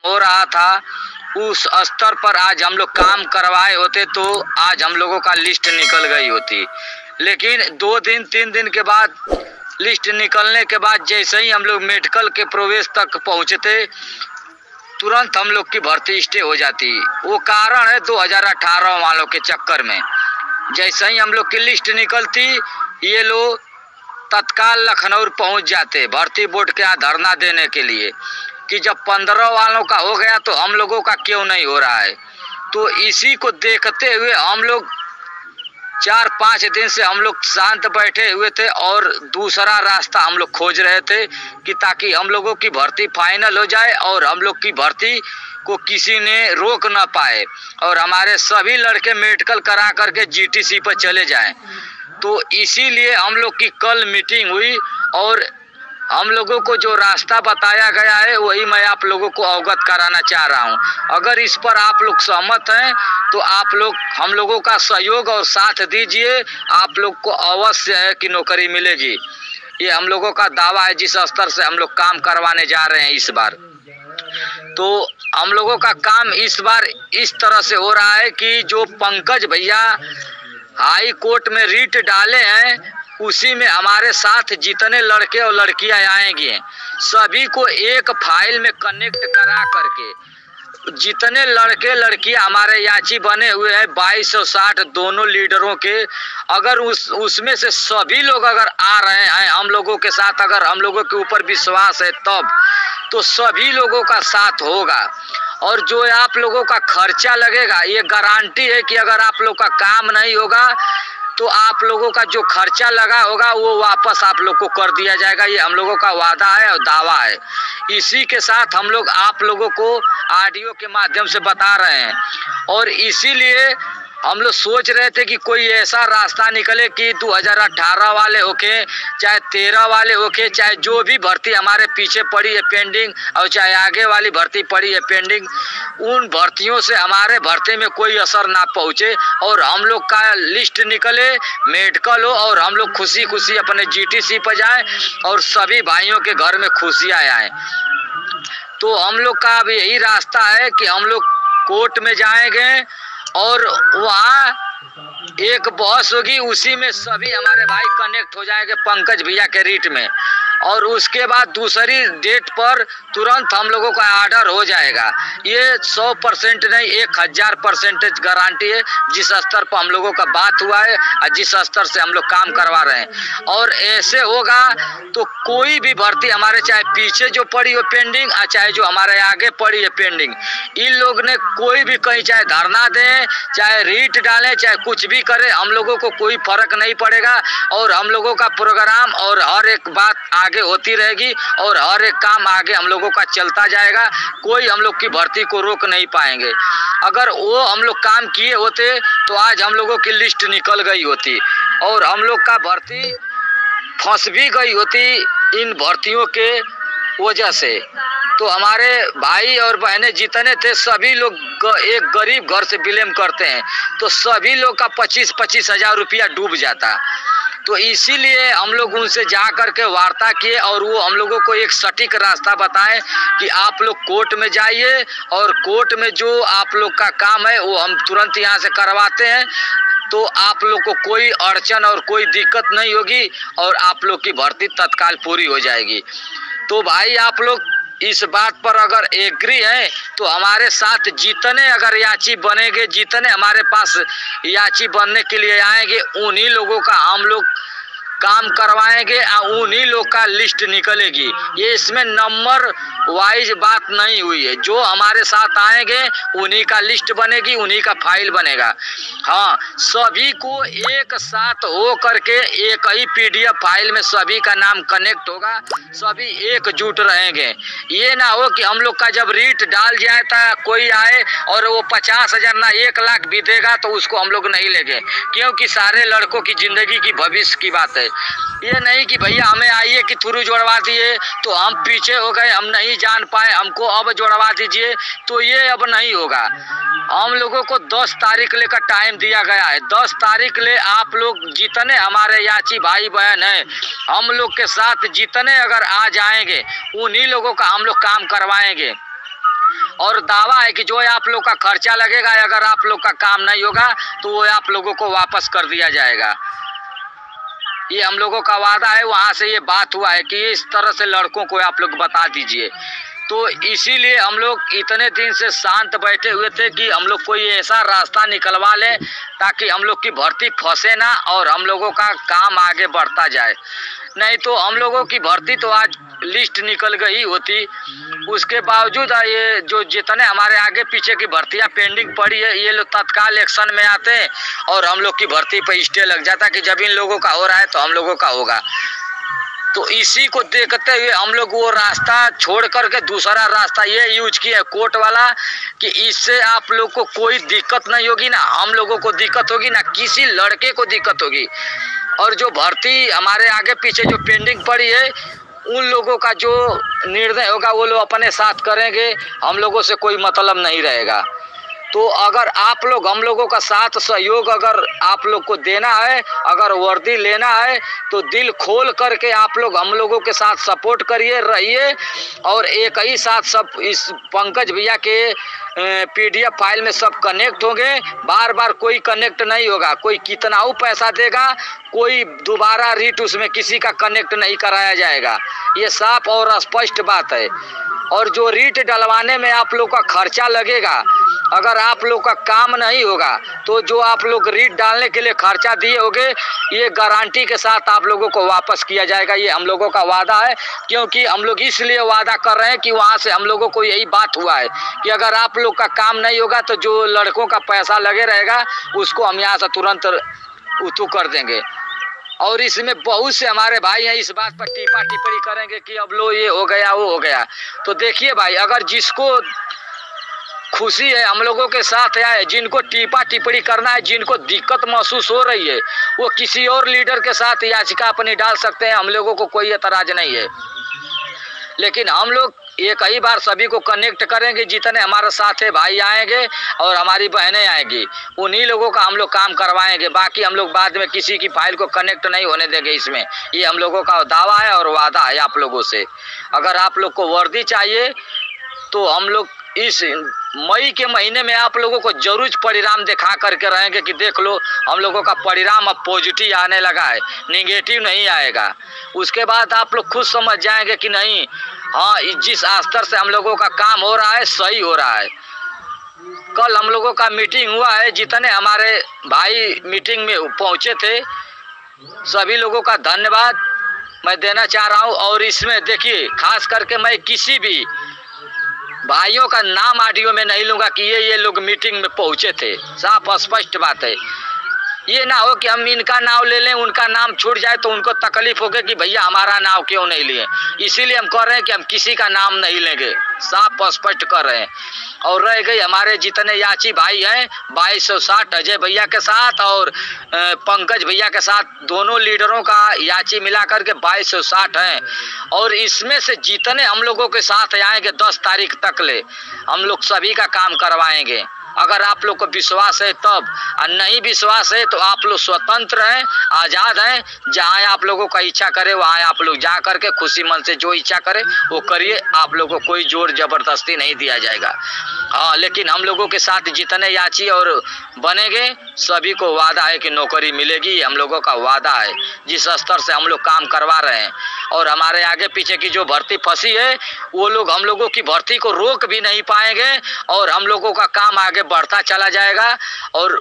हो रहा था उस स्तर पर आज हम लोग काम करवाए होते तो आज हम लोगों का लिस्ट निकल गई होती। लेकिन 2 दिन 3 दिन के बाद लिस्ट निकलने के बाद जैसे ही हम लोग मेडिकल के प्रवेश तक पहुंचते तुरंत हम लोग की भर्ती स्टे हो जाती। वो कारण है 2018 वालों के चक्कर में। जैसे ही हम लोग की लिस्ट निकलती ये लोग तत्काल लखनऊ पहुंच जाते भर्ती बोर्ड के यहाँ धरना देने के लिए कि जब 15 वालों का हो गया तो हम लोगों का क्यों नहीं हो रहा है। तो इसी को देखते हुए हम लोग 4-5 दिन से हम लोग शांत बैठे हुए थे और दूसरा रास्ता हम लोग खोज रहे थे कि ताकि हम लोगों की भर्ती फाइनल हो जाए और हम लोग की भर्ती को किसी ने रोक ना पाए और हमारे सभी लड़के मेडिकल करा करके जीटीसी पर चले जाएं। तो इसीलिए हम लोग की कल मीटिंग हुई और हम लोगों को जो रास्ता बताया गया है वही मैं आप लोगों को अवगत कराना चाह रहा हूं। अगर इस पर आप लोग सहमत हैं तो आप लोग हम लोगों का सहयोग और साथ दीजिए। आप लोग को अवश्य है कि नौकरी मिलेगी। ये हम लोगों का दावा है जिस स्तर से हम लोग काम करवाने जा रहे हैं इस बार। तो हम लोगों का काम इस बार इस तरह से हो रहा है कि जो पंकज भैया हाई कोर्ट में रीट डाले हैं उसी में हमारे साथ जितने लड़के और लड़कियां आएंगे सभी को एक फाइल में कनेक्ट करा करके जितने लड़के लड़कियां हमारे याची बने हुए हैं 2260 दोनों लीडरों के, अगर उसमें से सभी लोग अगर आ रहे हैं हम लोगों के साथ, अगर हम लोगों के ऊपर विश्वास है तब तो सभी लोगों का साथ होगा। और जो आप लोगों का खर्चा लगेगा ये गारंटी है कि अगर आप लोग का काम नहीं होगा तो आप लोगों का जो खर्चा लगा होगा वो वापस आप लोग को कर दिया जाएगा। ये हम लोगों का वादा है और दावा है। इसी के साथ हम लोग आप लोगों को ऑडियो के माध्यम से बता रहे हैं और इसीलिए हम लोग सोच रहे थे कि कोई ऐसा रास्ता निकले कि 2018 वाले होके चाहे 13 वाले होके चाहे जो भी भर्ती हमारे पीछे पड़ी है पेंडिंग और चाहे आगे वाली भर्ती पड़ी है पेंडिंग, उन भर्तियों से हमारे भर्ती में कोई असर ना पहुंचे और हम लोग का लिस्ट निकले, मेडिकल हो और हम लोग खुशी खुशी अपने जीटीसी पर जाएं और सभी भाइयों के घर में खुशियाँ आएँ। तो हम लोग का अब यही रास्ता है कि हम लोग कोर्ट में जाएंगे और वहाँ एक बॉस होगी, उसी में सभी हमारे भाई कनेक्ट हो जाएंगे पंकज भैया के रीट में और उसके बाद दूसरी डेट पर तुरंत हम लोगों का ऑर्डर हो जाएगा। ये 100% नहीं 1000% गारंटी है जिस स्तर पर हम लोगों का बात हुआ है और जिस स्तर से हम लोग काम करवा रहे हैं। और ऐसे होगा तो कोई भी भर्ती हमारे चाहे पीछे जो पड़ी हो पेंडिंग और चाहे जो हमारे आगे पड़ी है पेंडिंग, इन लोग ने कोई भी कहीं चाहे धरना दें चाहे रीट डालें चाहे कुछ भी करें, हम लोगों को कोई फर्क नहीं पड़ेगा और हम लोगों का प्रोग्राम और हर एक बात आगे होती रहेगी और हर एक काम आगे हम लोगों का चलता जाएगा। कोई हम लोग की भर्ती को रोक नहीं पाएंगे। अगर वो हम लोग काम किए होते तो आज हम लोगों की लिस्ट निकल गई होती और हम लोग का भर्ती फंस भी गई होती इन भर्तियों के वजह से। तो हमारे भाई और बहनें जितने थे सभी लोग एक गरीब घर से बिलोंग करते हैं तो सभी लोग का 25-25 हज़ार रुपया डूब जाता। तो इसीलिए हम लोग उनसे जा कर के वार्ता किए और वो हम लोगों को एक सटीक रास्ता बताएं कि आप लोग कोर्ट में जाइए और कोर्ट में जो आप लोग का काम है वो हम तुरंत यहाँ से करवाते हैं। तो आप लोग को कोई अड़चन और कोई दिक्कत नहीं होगी और आप लोग की भर्ती तत्काल पूरी हो जाएगी। तो भाई आप लोग इस बात पर अगर एग्री हैं तो हमारे साथ जितने अगर याची बनेंगे, जितने हमारे पास याची बनने के लिए आएंगे, उन्हीं लोगों का हम लोग काम करवाएंगे और उन्हीं लोग का लिस्ट निकलेगी। ये इसमें नंबर वाइज बात नहीं हुई है। जो हमारे साथ आएंगे उन्हीं का लिस्ट बनेगी, उन्हीं का फाइल बनेगा। हाँ, सभी को एक साथ हो करके एक ही PDF फाइल में सभी का नाम कनेक्ट होगा, सभी एकजुट रहेंगे। ये ना हो कि हम लोग का जब रीट डाल जाए तो कोई आए और वो 50,000 ना 1 लाख भी देगा तो उसको हम लोग नहीं लेंगे, क्योंकि सारे लड़कों की जिंदगी की भविष्य की बात है। ये नहीं कि भैया हमें आइए कि थ्रू जोड़वा दिए तो हम पीछे हो गए, हम नहीं जान पाए, हमको अब जोड़वा दीजिए, तो ये अब नहीं होगा। हम लोगों को 10 तारीख ले का टाइम दिया गया है। 10 तारीख ले आप लोग जितने हमारे याची भाई बहन हैं हम लोग के साथ जितने अगर आ जाएंगे उन्हीं लोगों का हम लोग काम करवाएंगे। और दावा है कि जो आप लोग का खर्चा लगेगा, अगर आप लोग का काम नहीं होगा तो वो आप लोगों को वापस कर दिया जाएगा। ये हम लोगों का वादा है। वहाँ से ये बात हुआ है कि इस तरह से लड़कों को आप लोग बता दीजिए। तो इसीलिए हम लोग इतने दिन से शांत बैठे हुए थे कि हम लोग कोई ऐसा रास्ता निकलवा लें ताकि हम लोग की भर्ती फंसे ना और हम लोगों का काम आगे बढ़ता जाए। नहीं तो हम लोगों की भर्ती तो आज लिस्ट निकल गई होती, उसके बावजूद ये जो जितने हमारे आगे पीछे की भर्तियां पेंडिंग पड़ी है, ये लोग तत्काल एक्शन में आते हैं और हम लोग की भर्ती पर स्टे लग जाता कि जब इन लोगों का हो रहा है तो हम लोगों का होगा। तो इसी को देखते हुए हम लोग वो रास्ता छोड़ करके दूसरा रास्ता ये यूज किया कोर्ट वाला कि इससे आप लोग को कोई दिक्कत नहीं होगी, ना हम लोगों को दिक्कत होगी, ना किसी लड़के को दिक्कत होगी। और जो भर्ती हमारे आगे पीछे जो पेंडिंग पड़ी है उन लोगों का जो निर्णय होगा वो लोग अपने साथ करेंगे, हम लोगों से कोई मतलब नहीं रहेगा। तो अगर आप लोग हम लोगों का साथ सहयोग अगर आप लोग को देना है, अगर वर्दी लेना है तो दिल खोल करके आप लोग हम लोगों के साथ सपोर्ट करिए, रहिए। और एक ही साथ सब इस पंकज भैया के PDF फाइल में सब कनेक्ट होंगे। बार बार कोई कनेक्ट नहीं होगा, कोई कितना ही पैसा देगा, कोई दोबारा रीट उसमें किसी का कनेक्ट नहीं कराया जाएगा। ये साफ और स्पष्ट बात है। और जो रीट डलवाने में आप लोग का खर्चा लगेगा, अगर आप लोग का काम नहीं होगा तो जो आप लोग रीट डालने के लिए खर्चा दिए होंगे ये गारंटी के साथ आप लोगों को वापस किया जाएगा। ये हम लोगों का वादा है, क्योंकि हम लोग इसलिए वादा कर रहे हैं कि वहाँ से हम लोगों को यही बात हुआ है कि अगर आप लोग का काम नहीं होगा तो जो लड़कों का पैसा लगे रहेगा उसको हम यहाँ से तुरंत उतू कर देंगे। और इसमें बहुत से हमारे भाई हैं इस बात पर टीपा टिप्पणी करेंगे कि अब लो ये हो गया वो हो गया। तो देखिए भाई, अगर जिसको खुशी है हम लोगों के साथ आए, जिनको टीपा टिप्पणी करना है, जिनको दिक्कत महसूस हो रही है, वो किसी और लीडर के साथ याचिका अपनी डाल सकते हैं, हम लोगों को कोई एतराज नहीं है। लेकिन हम लोग एक ही बार सभी को कनेक्ट करेंगे, जितने हमारे साथ है भाई आएंगे और हमारी बहनें आएंगी, उन्हीं लोगों का हम लोग काम करवाएंगे। बाकी हम लोग बाद में किसी की फाइल को कनेक्ट नहीं होने देंगे। इसमें ये हम लोगों का दावा है और वादा है आप लोगों से। अगर आप लोग को वर्दी चाहिए तो हम लोग इस मई के महीने में आप लोगों को जरूर परिणाम दिखा करके रहेंगे कि देख लो हम लोगों का परिणाम अब पॉजिटिव आने लगा है, नेगेटिव नहीं आएगा। उसके बाद आप लोग खुद समझ जाएंगे कि नहीं, हाँ जिस स्तर से हम लोगों का काम हो रहा है सही हो रहा है। कल हम लोगों का मीटिंग हुआ है, जितने हमारे भाई मीटिंग में पहुंचे थे सभी लोगों का धन्यवाद मैं देना चाह रहा हूं। और इसमें देखिए खास करके मैं किसी भी भाइयों का नाम ऑडियो में नहीं लूँगा कि ये लोग मीटिंग में पहुँचे थे। साफ स्पष्ट बात है। ये ना हो कि हम इनका नाम ले लें, उनका नाम छूट जाए तो उनको तकलीफ होगी कि भैया हमारा नाम क्यों नहीं लिए। इसीलिए हम कह रहे हैं कि हम किसी का नाम नहीं लेंगे, साफ स्पष्ट कर रहे हैं। और रह गई हमारे जितने याची भाई हैं 2260 अजय भैया के साथ और पंकज भैया के साथ, दोनों लीडरों का याची मिला करके 2260 हैं। और इसमें से जितने हम लोगों के साथ आएंगे 10 तारीख तक ले हम लोग सभी का काम करवाएंगे। अगर आप लोग को विश्वास है तब, और नहीं विश्वास है तो आप लोग स्वतंत्र हैं, आज़ाद हैं। जहाँ आप लोगों का इच्छा करे वहाँ आप लोग जा करके खुशी मन से जो इच्छा करे वो करिए। आप लोगों को कोई जोर जबरदस्ती नहीं दिया जाएगा। हाँ, लेकिन हम लोगों के साथ जितने याची और बनेंगे सभी को वादा है कि नौकरी मिलेगी। हम लोगों का वादा है, जिस स्तर से हम लोग काम करवा रहे हैं। और हमारे आगे पीछे की जो भर्ती फंसी है वो लोग हम लोगों की भर्ती को रोक भी नहीं पाएंगे और हम लोगों का काम आगे बढ़ता चला जाएगा। और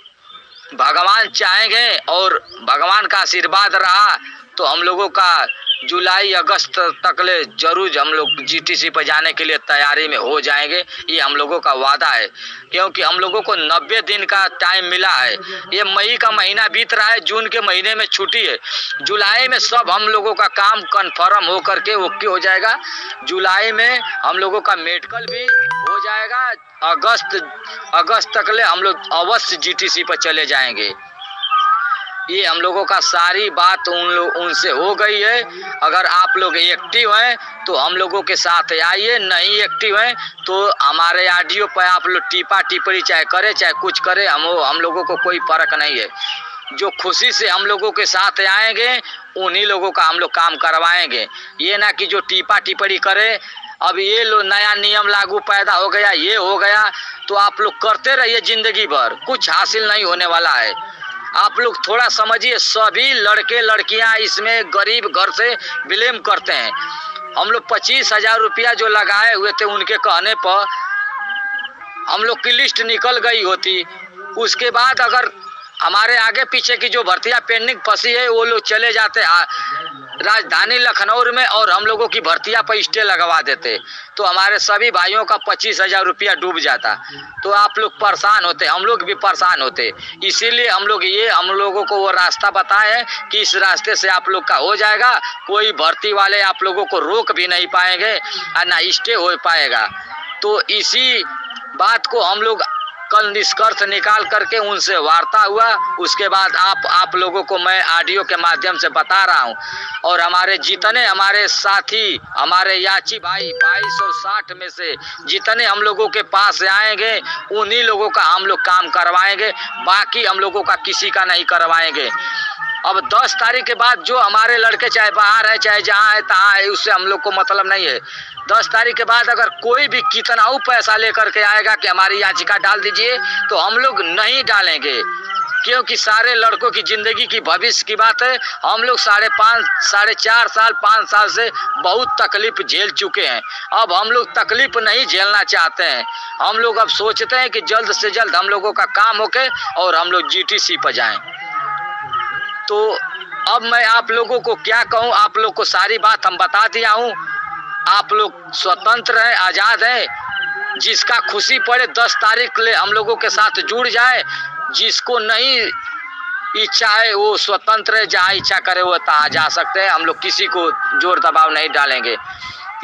भगवान चाहेंगे और भगवान का आशीर्वाद रहा तो हम लोगों का जुलाई अगस्त तक ले जरूर हम लोग GTC पर जाने के लिए तैयारी में हो जाएंगे। ये हम लोगों का वादा है, क्योंकि हम लोगों को 90 दिन का टाइम मिला है। ये मई का महीना बीत रहा है, जून के महीने में छुट्टी है, जुलाई में सब हम लोगों का काम कन्फर्म हो करके ओके हो जाएगा। जुलाई में हम लोगों का मेडिकल भी हो जाएगा। अगस्त तक ले हम लोग अवश्य GTC पर चले जाएंगे। ये हम लोगों का सारी बात उनसे हो गई है। अगर आप लोग एक्टिव हैं तो हम लोगों के साथ आइए, नहीं एक्टिव हैं तो हमारे ऑडियो पर आप लोग टीपा टिप्पणी चाहे करे चाहे कुछ करे, हम लोगों को कोई फर्क नहीं है। जो खुशी से हम लोगों के साथ आएंगे उन्हीं लोगों का हम लोग काम करवाएंगे। ये ना कि जो टीपा टिप्पणी करे अब ये लो नया नियम लागू पैदा हो गया, ये हो गया, तो आप लोग करते रहिए जिंदगी भर, कुछ हासिल नहीं होने वाला है। आप लोग थोड़ा समझिए, सभी लड़के लड़कियां इसमें गरीब घर से ब्लेम करते हैं। हम लोग 25,000 रुपया जो लगाए हुए थे, उनके कहने पर हम लोग की लिस्ट निकल गई होती। उसके बाद अगर हमारे आगे पीछे की जो भर्तियां पेंडिंग फंसी है, वो लोग चले जाते राजधानी लखनऊ में और हम लोगों की भर्तियां पर स्टे लगवा देते, तो हमारे सभी भाइयों का 25,000 रुपया डूब जाता। तो आप लोग परेशान होते, हम लोग भी परेशान होते। इसीलिए हम लोगों को वो रास्ता बताए हैं कि इस रास्ते से आप लोग का हो जाएगा, कोई भर्ती वाले आप लोगों को रोक भी नहीं पाएंगे और ना स्टे हो पाएगा। तो इसी बात को हम लोग कल निष्कर्ष निकाल करके उनसे वार्ता हुआ। उसके बाद आप लोगों को मैं ऑडियो के माध्यम से बता रहा हूं। और जितने हमारे साथी, हमारे याची भाई 2260 में से जितने हम लोगों के पास आएंगे, उन्हीं लोगों का हम लोग काम करवाएंगे, बाकी हम लोगों का किसी का नहीं करवाएंगे। अब 10 तारीख के बाद जो हमारे लड़के चाहे बाहर है चाहे जहाँ है तहाँ है, उससे हम लोग को मतलब नहीं है। 10 तारीख के बाद अगर कोई भी कितना पैसा लेकर के आएगा कि हमारी याचिका डाल दीजिए, तो हम लोग नहीं डालेंगे, क्योंकि सारे लड़कों की जिंदगी की भविष्य की बात है। हम लोग 4.5 साल 5 साल से बहुत तकलीफ झेल चुके हैं। अब हम लोग तकलीफ नहीं झेलना चाहते हैं। हम लोग अब सोचते हैं कि जल्द से जल्द हम लोगों का काम होके और हम लोग GTC पर जाएं। तो अब मैं आप लोगों को क्या कहूँ, आप लोग को सारी बात हम बता दिया हूँ। आप लोग स्वतंत्र हैं, आज़ाद हैं। जिसका खुशी पड़े 10 तारीख ले हम लोगों के साथ जुड़ जाए। जिसको नहीं इच्छा है वो स्वतंत्र है, जहाँ इच्छा करे वो तहाँ जा सकते हैं। हम लोग किसी को जोर दबाव नहीं डालेंगे।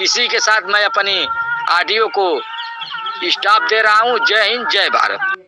इसी के साथ मैं अपनी ऑडियो को स्टॉप दे रहा हूँ। जय हिंद, जय भारत।